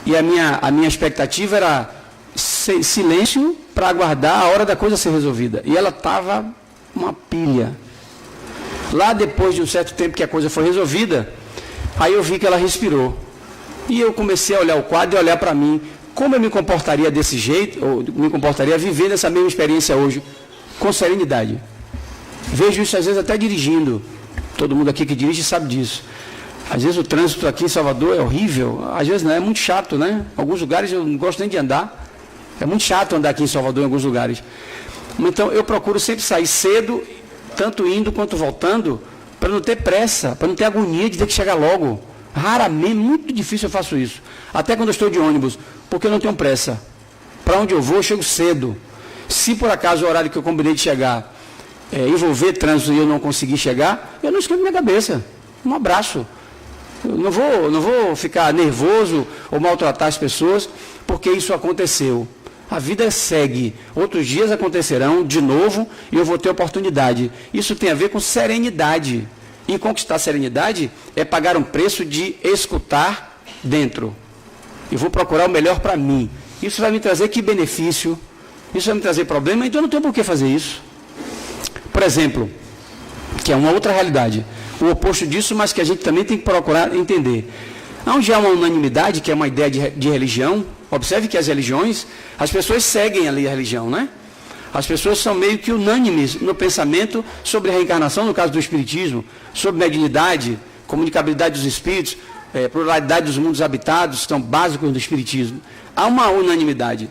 E a minha expectativa era silêncio para aguardar a hora da coisa ser resolvida. E ela estava uma pilha. Lá depois de um certo tempo que a coisa foi resolvida, aí eu vi que ela respirou. E eu comecei a olhar o quadro e olhar para mim, como eu me comportaria desse jeito, ou me comportaria vivendo essa mesma experiência hoje, com serenidade. Vejo isso às vezes até dirigindo. Todo mundo aqui que dirige sabe disso. Às vezes o trânsito aqui em Salvador é horrível, às vezes não, é muito chato, né? Alguns lugares eu não gosto nem de andar. É muito chato andar aqui em Salvador em alguns lugares. Então eu procuro sempre sair cedo, tanto indo quanto voltando, para não ter pressa, para não ter agonia de ter que chegar logo. Raramente, muito difícil eu faço isso. Até quando eu estou de ônibus, porque eu não tenho pressa. Para onde eu vou, eu chego cedo. Se por acaso o horário que eu combinei de chegar envolver trânsito e eu não conseguir chegar, eu não esquento minha cabeça. Um abraço. Eu não vou ficar nervoso ou maltratar as pessoas, porque isso aconteceu. A vida segue. Outros dias acontecerão de novo e eu vou ter oportunidade. Isso tem a ver com serenidade. E conquistar serenidade é pagar um preço de escutar dentro. Eu vou procurar o melhor para mim. Isso vai me trazer que benefício? Isso vai me trazer problema? Então eu não tenho por que fazer isso. Por exemplo, que é uma outra realidade. O oposto disso, mas que a gente também tem que procurar entender. Onde há uma unanimidade, que é uma ideia de religião, observe que as religiões, as pessoas seguem ali a religião, né? As pessoas são meio que unânimes no pensamento sobre a reencarnação, no caso do espiritismo, sobre mediunidade, comunicabilidade dos espíritos, pluralidade dos mundos habitados, que são básicos do espiritismo. Há uma unanimidade.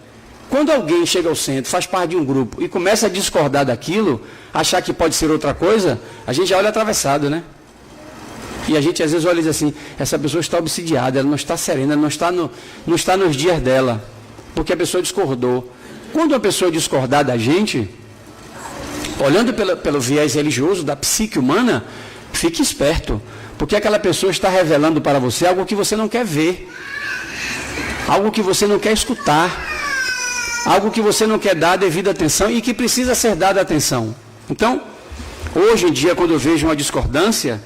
Quando alguém chega ao centro, faz parte de um grupo e começa a discordar daquilo, achar que pode ser outra coisa, a gente já olha atravessado, né? E a gente às vezes olha e diz assim, essa pessoa está obsidiada, ela não está serena, ela não está nos dias dela, porque a pessoa discordou. Quando uma pessoa discordar da gente, olhando pelo viés religioso da psique humana, fique esperto, porque aquela pessoa está revelando para você algo que você não quer ver, algo que você não quer escutar, algo que você não quer dar a devida atenção e que precisa ser dada atenção. Então, hoje em dia, quando eu vejo uma discordância,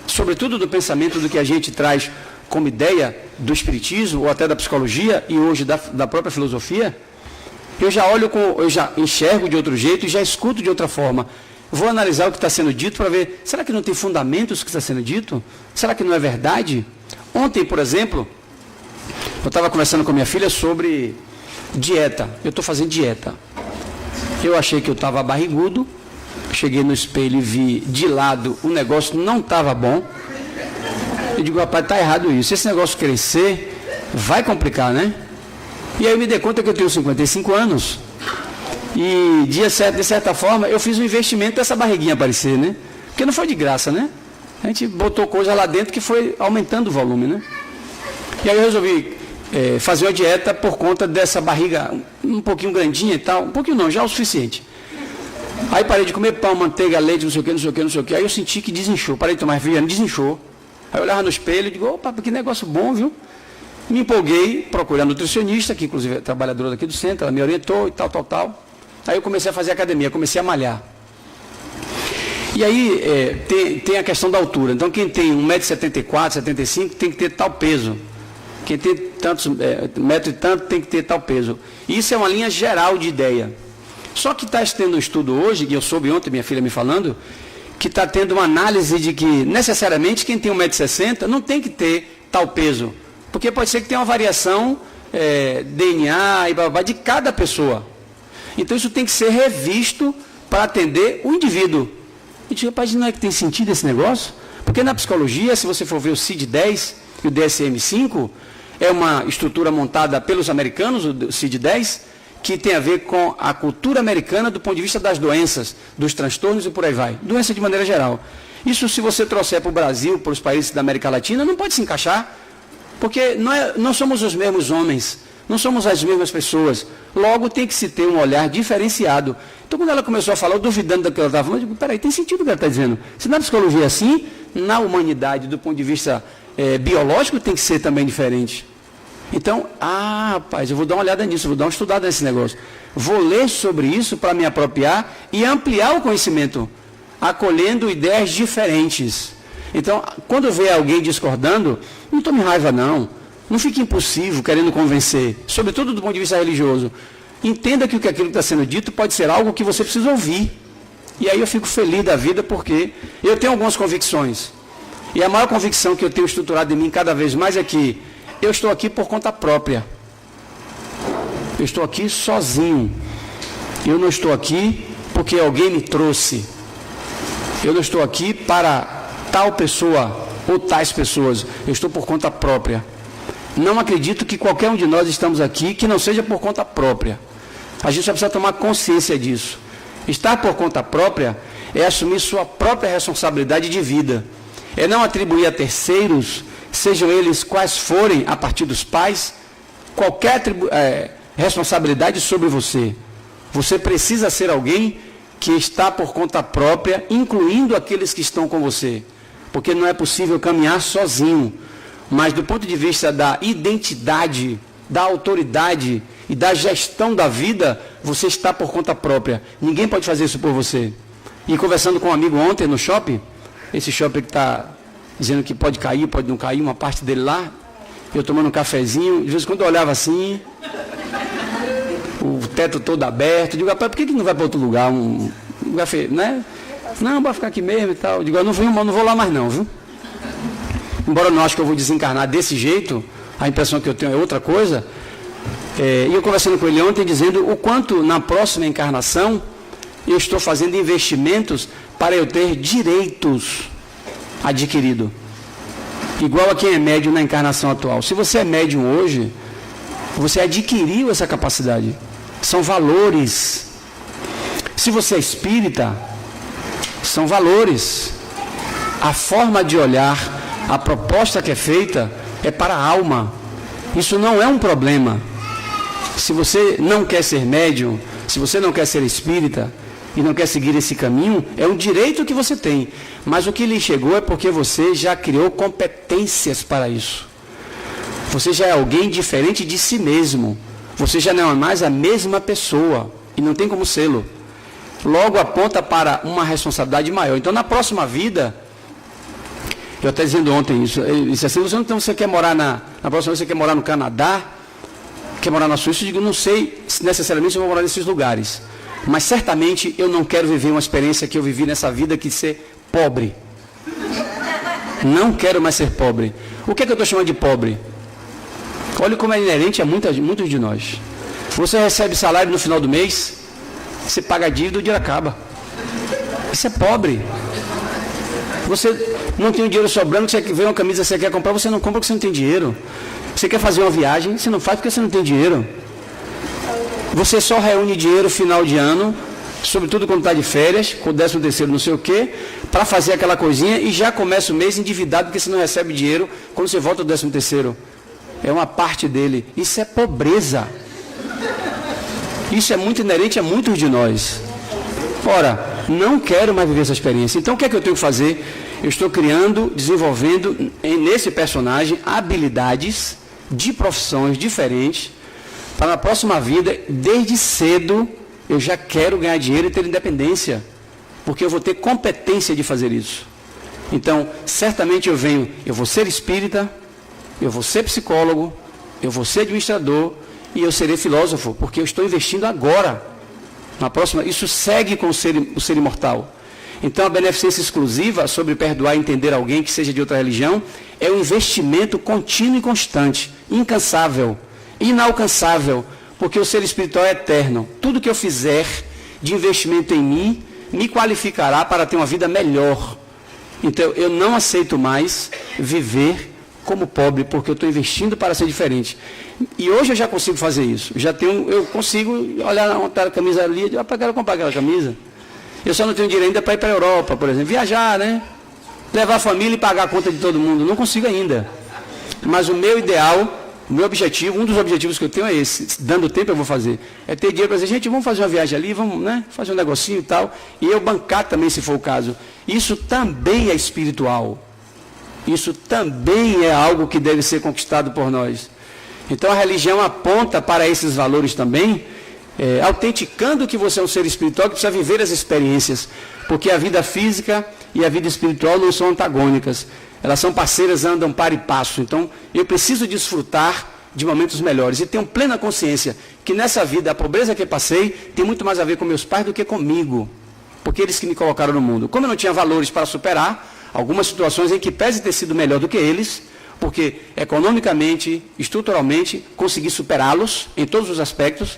sobretudo do pensamento do que a gente traz como ideia do espiritismo ou até da psicologia e hoje da própria filosofia, eu já enxergo de outro jeito e já escuto de outra forma. Vou analisar o que está sendo dito para ver, será que não tem fundamentos o que está sendo dito? Será que não é verdade? Ontem, por exemplo, eu estava conversando com minha filha sobre dieta. Eu estou fazendo dieta. Eu achei que eu estava barrigudo, cheguei no espelho e vi de lado o negócio não estava bom. Eu digo, rapaz, está errado isso. Se esse negócio crescer, vai complicar, né? E aí eu me dei conta que eu tenho 55 anos. E de certa forma, eu fiz um investimento para essa barriguinha aparecer, né? Porque não foi de graça, né? A gente botou coisa lá dentro que foi aumentando o volume, né? E aí eu resolvi fazer uma dieta por conta dessa barriga um pouquinho grandinha e tal. Um pouquinho não, já é o suficiente. Aí parei de comer pão, manteiga, leite, não sei o que, não sei o que, não sei o que. Aí eu senti que desinchou. Parei de tomar refrigerante, desinchou. Aí eu olhava no espelho e digo, opa, que negócio bom, viu? Me empolguei, procurei a nutricionista, que inclusive é trabalhadora daqui do centro, ela me orientou e tal. Aí eu comecei a fazer academia, comecei a malhar. E aí tem a questão da altura. Então quem tem 1,74m, 75 tem que ter tal peso. Quem tem tantos, metro e tanto tem que ter tal peso. Isso é uma linha geral de ideia. Só que está tendo um estudo hoje, que eu soube ontem, minha filha me falando, que está tendo uma análise de que necessariamente quem tem 1,60m não tem que ter tal peso. Porque pode ser que tenha uma variação DNA e blá, de cada pessoa. Então isso tem que ser revisto para atender o indivíduo. E digo, rapaz, não é que tem sentido esse negócio? Porque na psicologia, se você for ver o CID-10 e o DSM-5, é uma estrutura montada pelos americanos, o CID-10, que tem a ver com a cultura americana do ponto de vista das doenças, dos transtornos e por aí vai. Doença de maneira geral. Isso, se você trouxer para o Brasil, para os países da América Latina, não pode se encaixar, porque não somos os mesmos homens, não somos as mesmas pessoas. Logo, tem que se ter um olhar diferenciado. Então, quando ela começou a falar, eu duvidando do que ela estava falando, eu digo, peraí, tem sentido o que ela está dizendo. Se na psicologia é assim, na humanidade, do ponto de vista biológico, tem que ser também diferente. Então, rapaz, eu vou dar uma olhada nisso, vou dar uma estudada nesse negócio. Vou ler sobre isso para me apropriar e ampliar o conhecimento, acolhendo ideias diferentes. Então, quando vê alguém discordando, não tome raiva não. Não fique impulsivo, querendo convencer, sobretudo do ponto de vista religioso. Entenda que aquilo que está sendo dito pode ser algo que você precisa ouvir. E aí eu fico feliz da vida porque eu tenho algumas convicções. E a maior convicção que eu tenho estruturado em mim cada vez mais é que eu estou aqui por conta própria. Eu estou aqui sozinho. Eu não estou aqui porque alguém me trouxe. Eu não estou aqui para tal pessoa ou tais pessoas. Eu estou por conta própria. Não acredito que qualquer um de nós estamos aqui que não seja por conta própria. A gente só precisa tomar consciência disso. Estar por conta própria é assumir sua própria responsabilidade de vida. É não atribuir a terceiros, sejam eles quais forem, a partir dos pais, qualquer responsabilidade sobre você. Você precisa ser alguém que está por conta própria, incluindo aqueles que estão com você. Porque não é possível caminhar sozinho. Mas do ponto de vista da identidade, da autoridade e da gestão da vida, você está por conta própria. Ninguém pode fazer isso por você. E conversando com um amigo ontem no shopping, esse shopping que está dizendo que pode cair, pode não cair, uma parte dele lá, eu tomando um cafezinho, de vez em quando eu olhava assim, o teto todo aberto, digo, rapaz, por que não vai para outro lugar, um café, né? Não, vai ficar aqui mesmo e tal. Eu digo, eu não vou lá mais não, viu? Embora eu não acho que eu vou desencarnar desse jeito, a impressão que eu tenho é outra coisa. E eu conversando com ele ontem, dizendo o quanto na próxima encarnação eu estou fazendo investimentos para eu ter direitos adquiridos. Igual a quem é médium na encarnação atual. Se você é médium hoje, você adquiriu essa capacidade. São valores. Se você é espírita, são valores. A forma de olhar, a proposta que é feita é para a alma. Isso não é um problema. Se você não quer ser médium, se você não quer ser espírita e não quer seguir esse caminho, é um direito que você tem. Mas o que lhe chegou é porque você já criou competências para isso. Você já é alguém diferente de si mesmo. Você já não é mais a mesma pessoa e não tem como sê-lo. Logo aponta para uma responsabilidade maior. Então, na próxima vida, eu até dizendo ontem isso, assim, você quer morar na próxima vez você quer morar no Canadá, quer morar na Suíça? Eu digo, não sei se necessariamente eu vou morar nesses lugares, mas certamente eu não quero viver uma experiência que eu vivi nessa vida, que ser pobre. Não quero mais ser pobre. O que é que eu estou chamando de pobre? Olha como é inerente a muitos de nós. Você recebe salário no final do mês, você paga a dívida, o dinheiro acaba. Isso é pobre. Você não tem o dinheiro sobrando, você vê uma camisa que você quer comprar, você não compra porque você não tem dinheiro. Você quer fazer uma viagem, você não faz porque você não tem dinheiro. Você só reúne dinheiro final de ano, sobretudo quando está de férias, com o 13º não sei o quê, para fazer aquela coisinha e já começa o mês endividado porque você não recebe dinheiro quando você volta do 13º. É uma parte dele. Isso é pobreza. Isso é muito inerente a muitos de nós. Ora, não quero mais viver essa experiência. Então o que é que eu tenho que fazer? Eu estou criando, desenvolvendo nesse personagem habilidades de profissões diferentes, para na próxima vida, desde cedo, eu já quero ganhar dinheiro e ter independência, porque eu vou ter competência de fazer isso. Então, certamente eu vou ser espírita, eu vou ser psicólogo, eu vou ser administrador e eu serei filósofo, porque eu estou investindo agora. Na próxima, isso segue com o ser imortal. Então, a beneficência exclusiva sobre perdoar e entender alguém que seja de outra religião é um investimento contínuo e constante, incansável, inalcançável, porque o ser espiritual é eterno. Tudo que eu fizer de investimento em mim me qualificará para ter uma vida melhor. Então, eu não aceito mais viver como pobre, porque eu estou investindo para ser diferente. E hoje eu já consigo fazer isso. Eu consigo olhar a camisa ali e dizer, quero comprar aquela camisa. Eu só não tenho dinheiro ainda para ir para a Europa, por exemplo. Viajar, né? Levar a família e pagar a conta de todo mundo. Não consigo ainda. Mas o meu ideal, o meu objetivo, um dos objetivos que eu tenho é esse. Dando tempo eu vou fazer. É ter dinheiro para dizer, gente, vamos fazer uma viagem ali, vamos, né, fazer um negocinho e tal. E eu bancar também, se for o caso. Isso também é espiritual. Isso também é algo que deve ser conquistado por nós. Então a religião aponta para esses valores também, autenticando que você é um ser espiritual que precisa viver as experiências, porque a vida física e a vida espiritual não são antagônicas, elas são parceiras, andam par e passo. Então eu preciso desfrutar de momentos melhores e tenho plena consciência que nessa vida a pobreza que eu passei tem muito mais a ver com meus pais do que comigo, porque eles que me colocaram no mundo. Como eu não tinha valores para superar algumas situações em que pese ter sido melhor do que eles, porque economicamente, estruturalmente, consegui superá-los em todos os aspectos,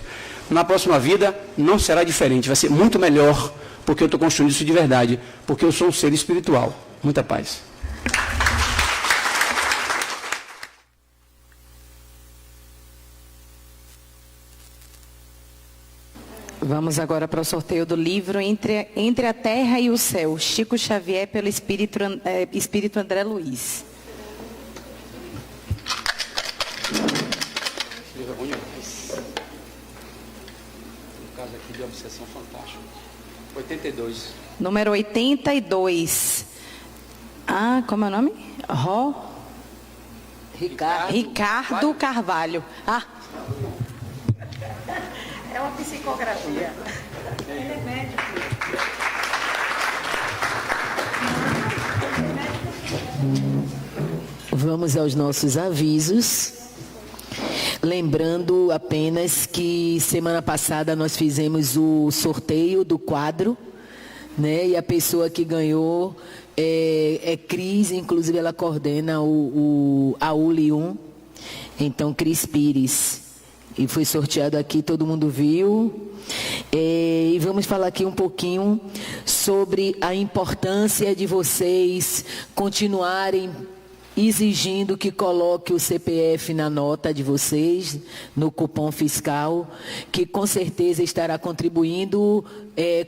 na próxima vida não será diferente, vai ser muito melhor, porque eu estou construindo isso de verdade, porque eu sou um ser espiritual. Muita paz. Vamos agora para o sorteio do livro Entre a Terra e o Céu, Chico Xavier, pelo Espírito André Luiz. Um caso aqui de obsessão fantástico. 82. Número 82. Como é o nome? Ricardo Carvalho. É uma psicografia. Ele é médico. Vamos aos nossos avisos. Lembrando apenas que semana passada nós fizemos o sorteio do quadro, né? E a pessoa que ganhou é Cris, inclusive ela coordena a ULI1. Então, Cris Pires. E foi sorteado aqui, todo mundo viu. E vamos falar aqui um pouquinho sobre a importância de vocês continuarem exigindo que coloque o CPF na nota de vocês, no cupom fiscal, que com certeza estará contribuindo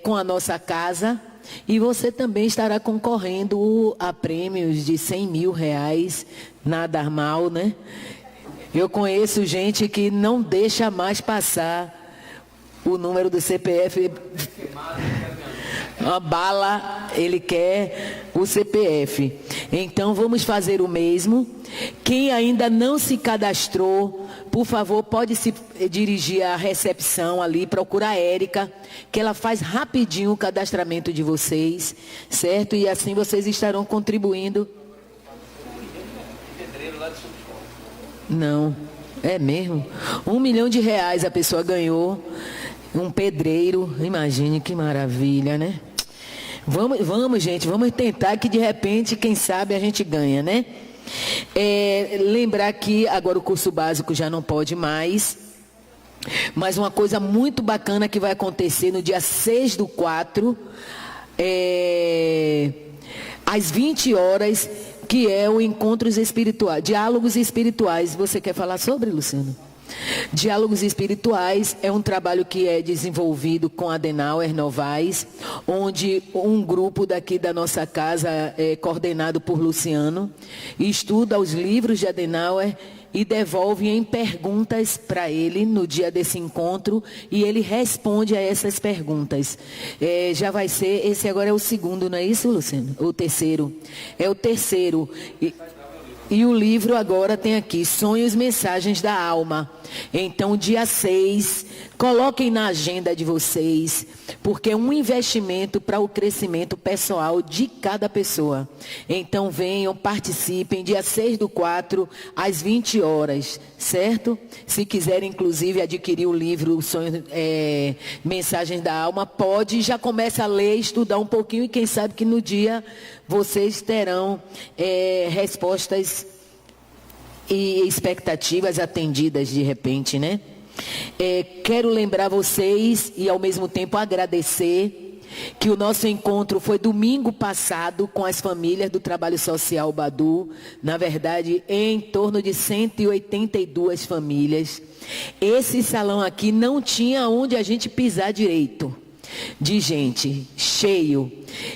com a nossa casa. E você também estará concorrendo a prêmios de R$100 mil, nada mal, né? Eu conheço gente que não deixa mais passar o número do CPF. Uma bala, ele quer o CPF. Então, vamos fazer o mesmo. Quem ainda não se cadastrou, por favor, pode se dirigir à recepção ali, procura a Érica, que ela faz rapidinho o cadastramento de vocês, certo? E assim vocês estarão contribuindo. Não, é mesmo? R$1 milhão a pessoa ganhou. Um pedreiro, imagine que maravilha, né? Vamos, gente, vamos tentar que de repente, quem sabe, a gente ganha, né? Lembrar que agora o curso básico já não pode mais. Mas uma coisa muito bacana que vai acontecer no dia 6/4, às 20 horas, que é o Encontros Espirituais, Diálogos Espirituais. Você quer falar sobre, Luciano? Diálogos Espirituais é um trabalho que é desenvolvido com Adenauer Novaes, onde um grupo daqui da nossa casa, coordenado por Luciano, estuda os livros de Adenauer e devolve em perguntas para ele no dia desse encontro, e ele responde a essas perguntas. Já vai ser, esse agora é o segundo, não é isso, Luciano? O terceiro. É o terceiro. E o livro agora tem aqui, Sonhos, Mensagens da Alma. Então, dia 6, coloquem na agenda de vocês, porque é um investimento para o crescimento pessoal de cada pessoa. Então, venham, participem, dia 6/4, às 20 horas, certo? Se quiserem, inclusive, adquirir o livro Sonhos, Mensagens da Alma, pode, já começa a ler, estudar um pouquinho, e quem sabe que no dia vocês terão respostas e expectativas atendidas de repente, né? Quero lembrar vocês e ao mesmo tempo agradecer que o nosso encontro foi domingo passado com as famílias do Trabalho Social Badu. Na verdade, em torno de 182 famílias. Esse salão aqui não tinha onde a gente pisar direito. De gente, cheio.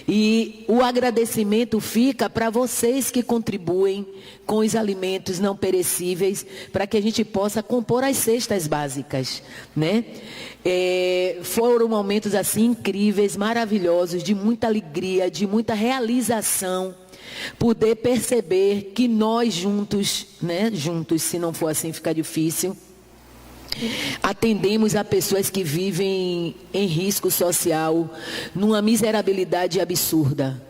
E o agradecimento fica para vocês que contribuem com os alimentos não perecíveis, para que a gente possa compor as cestas básicas, né? Foram momentos assim incríveis, maravilhosos, de muita alegria, de muita realização, poder perceber que nós juntos, né? Juntos, se não for assim fica difícil, atendemos a pessoas que vivem em risco social, numa miserabilidade absurda.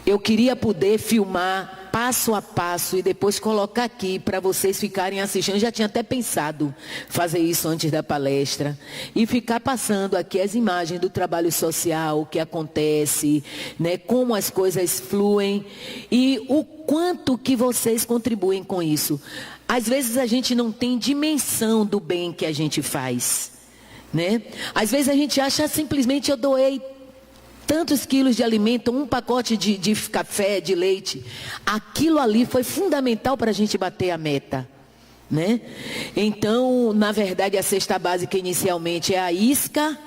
Eu queria poder filmar passo a passo e depois colocar aqui para vocês ficarem assistindo. Eu já tinha até pensado fazer isso antes da palestra e ficar passando aqui as imagens do trabalho social, o que acontece, né, como as coisas fluem e o quanto que vocês contribuem com isso. Às vezes a gente não tem dimensão do bem que a gente faz, né? Às vezes a gente acha simplesmente eu doei tantos quilos de alimento, um pacote de café, de leite. Aquilo ali foi fundamental para a gente bater a meta, né? Então, na verdade, a cesta básica inicialmente é a isca.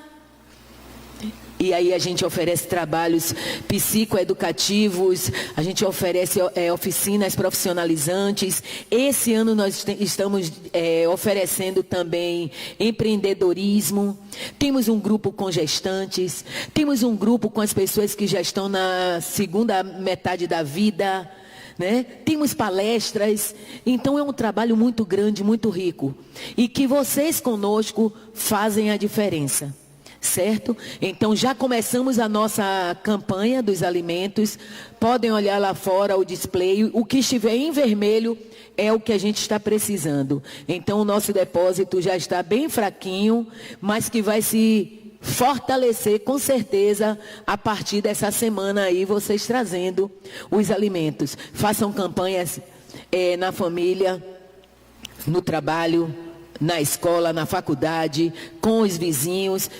E aí a gente oferece trabalhos psicoeducativos, a gente oferece oficinas profissionalizantes. Esse ano nós estamos oferecendo também empreendedorismo. Temos um grupo com gestantes, temos um grupo com as pessoas que já estão na segunda metade da vida, né? Temos palestras. Então é um trabalho muito grande, muito rico. E que vocês conosco fazem a diferença. Certo? Então já começamos a nossa campanha dos alimentos. Podem olhar lá fora o display. O que estiver em vermelho é o que a gente está precisando. Então o nosso depósito já está bem fraquinho, mas que vai se fortalecer com certeza a partir dessa semana aí, vocês trazendo os alimentos. Façam campanhas na família, no trabalho, na escola, na faculdade, com os vizinhos,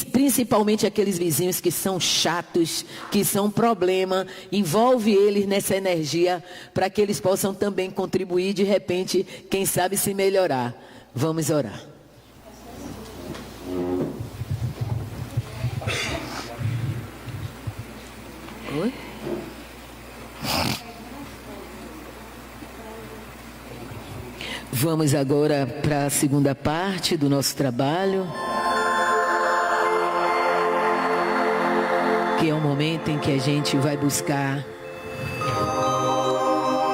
principalmente aqueles vizinhos que são chatos, que são problema, envolve eles nessa energia para que eles possam também contribuir, de repente, quem sabe se melhorar. Vamos orar. Oi? Vamos agora para a segunda parte do nosso trabalho, que é um momento em que a gente vai buscar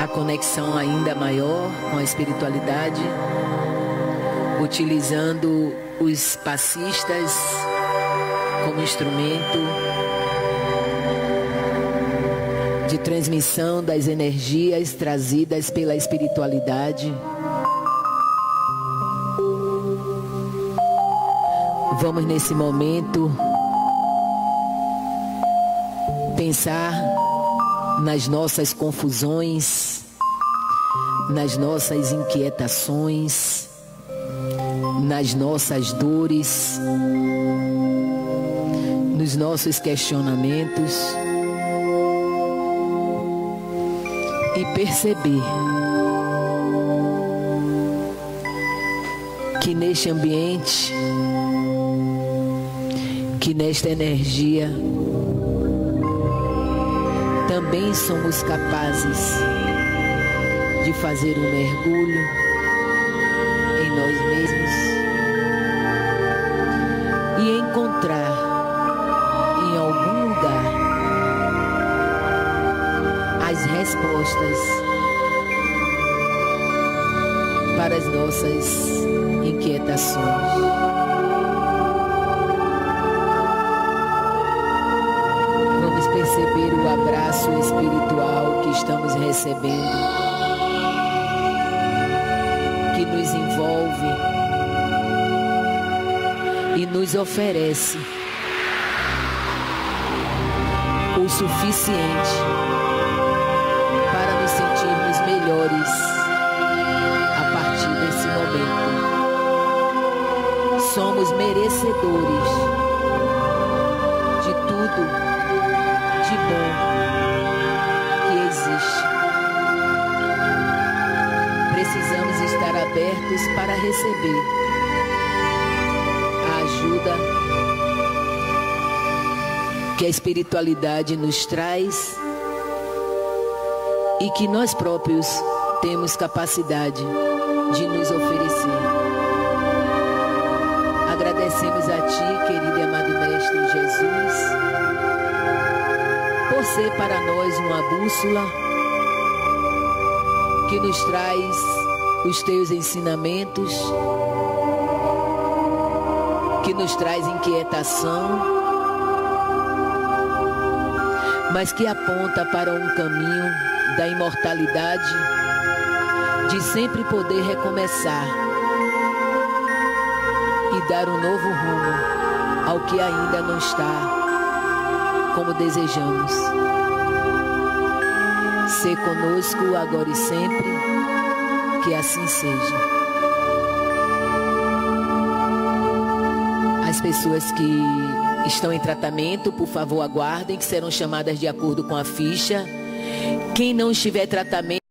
a conexão ainda maior com a espiritualidade, utilizando os passistas como instrumento de transmissão das energias trazidas pela espiritualidade. Vamos nesse momento pensar nas nossas confusões, nas nossas inquietações, nas nossas dores, nos nossos questionamentos e perceber que neste ambiente, que nesta energia também somos capazes de fazer um mergulho em nós mesmos e encontrar em algum lugar as respostas para as nossas inquietações. Vamos perceber o abraço espiritual que estamos recebendo, que nos envolve e nos oferece o suficiente para nos sentirmos melhores a partir desse momento. Somos merecedores de tudo de bom que existe. Precisamos estar abertos para receber a ajuda que a espiritualidade nos traz e que nós próprios temos capacidade de nos oferecer. Agradecemos a Ti, querido e amado Mestre Jesus, por ser para nós uma bússola que nos traz os Teus ensinamentos, que nos traz inquietação, mas que aponta para um caminho da imortalidade, de sempre poder recomeçar e dar um novo rumo ao que ainda não está como desejamos. Sê conosco agora e sempre, que assim seja. As pessoas que estão em tratamento, por favor, aguardem, que serão chamadas de acordo com a ficha. Quem não estiver em tratamento,